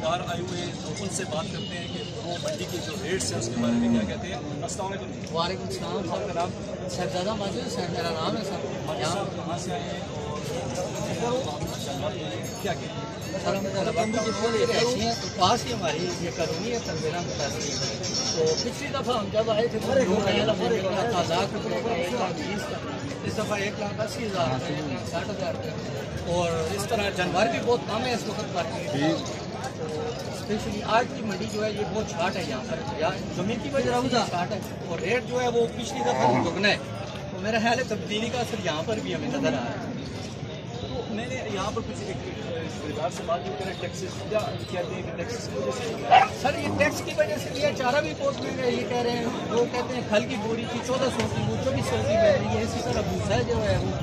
خریدار آئے ہوئے ہیں تو ان سے بات کرتے ہیں کہ وہ منڈی کی جو ریٹس ہیں اس کے بارے میں کیا کہتے ہیں. السلام علیکم. وعلیکم السلام. صاحب کا نام صاحبزادہ ماجد صاحب میرا نام ہے صاحب. یہاں کہاں سے آئے ہیں اور کیا کہتے ہیں؟ سر ہم ایسی ہیں تو پاس ہی ہماری یہ کالونی ہے تنویرہ متاثر. تو پچھلی دفعہ ہم جب آئے تھے تو لاکھ روپئے کا 1,20,000 کا. اس دفعہ 1,80,000 کا 1,60,000 کا. اور اس طرح جانور بھی بہت کم ہے اس وقت مارکیٹ. اسپیشلی آج کی منڈی جو ہے یہ بہت چھاٹ ہے یہاں پر, زمین کی وجہ سے چھاٹ ہے اور ریٹ جو ہے وہ پچھلی دفعہ دگنا ہے. تو میرا خیال ہے تبدیلی کا اثر یہاں پر بھی ہمیں نظر آ رہا ہے. تو میں نے یہاں پر کچھ خریدار سے بات بھی کریں ٹیکسز کیا کہتے ہیں کہ ٹیکسز کی وجہ سے سر یہ ٹیکس کی وجہ سے یہ چارہ بھی بہت مہنگا ہے. یہ کہہ رہے ہیں وہ کہتے ہیں پھل کی بوری کی 1400 کی, وہ 2400 کی مل رہی ہے. اسی طرح بھوسا جو ہے وہ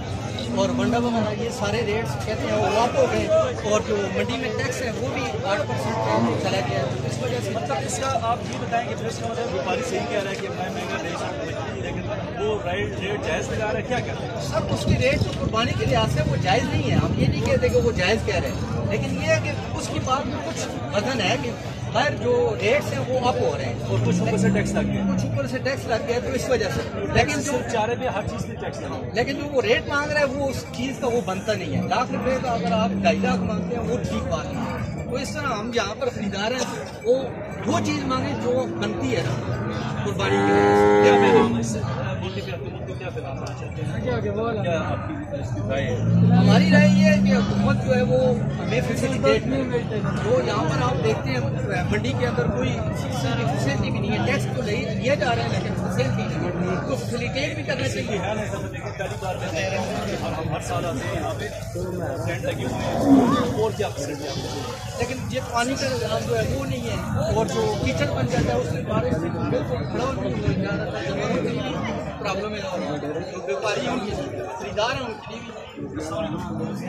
اور منڈا وغیرہ یہ سارے ریٹس کہتے ہیں وہ واپ ہو گئے. اور جو منڈی میں ٹیکس ہے وہ بھی 8% چلا گیا ہے. اس وجہ سے مطلب اس کا آپ یہ بتائیں کہ پھر اس کا مطلب ویپاری صحیح کہہ رہا ہے کہ میں مہنگا دے سکتا ہوں لیکن وہ ریٹ جائز لگا رہا ہے, کیا کہتے ہیں؟ سب اس کی ریٹ جو قربانی کے لحاظ سے وہ جائز نہیں ہے. ہم یہ نہیں کہتے کہ وہ جائز کہہ رہے ہیں, لیکن یہ ہے کہ اس کی بات میں کچھ وزن ہے کہ خیر جو ریٹس ہیں وہ اپ ہو رہے ہیں اور کچھ اوپر سے ٹیکس لگ گیا, کچھ اوپر سے ٹیکس لگ گیا تو اس وجہ سے. لیکن جو چارے پہ ہر چیز پہ ٹیکس لگا, لیکن جو وہ ریٹ مانگ رہا ہے وہ اس چیز کا وہ بنتا نہیں ہے. 1,00,000 روپے کا اگر آپ 2.5 لاکھ مانگتے ہیں وہ ٹھیک بات ہے. تو اس طرح ہم جہاں پر خریدار ہیں وہ چیز مانگیں جو بنتی ہے قربانی کی وجہ سے. کیا پیغام ہے اس سے ملک کی حکومت کو کیا پیغام دینا چاہتے ہیں؟ کیا آپ کی رائے ہے؟ ہماری رائے یہ ہے کہ حکومت جو ہے وہ ہمیں فیسیلیٹیٹ جو یہاں پر آپ دیکھتے ہیں منڈی کے اندر کوئی فیسلٹی بھی نہیں ہے. ٹیکس تو لیے جا رہے ہیں لیکن فیسلٹی نہیں ہے, تو فیسیلیٹیٹ بھی کرنا چاہیے. پہلی بار میں دیکھ رہا ہوں کہ ہم ہر سال آتے ہیں یہاں پہ ٹینٹ لگے ہوئے ہیں اور کیا فیسلٹی آپ کو, لیکن یہ پانی کا نظام جو ہے وہ نہیں ہے. اور جو کچن بن جاتا ہے اس میں بارش سے بالکل کھڑا نہیں ہو جاتا ہے. پرابلم ہے جو ویپاری ہیں ان کی خریدار ہیں ان کے لیے بھی.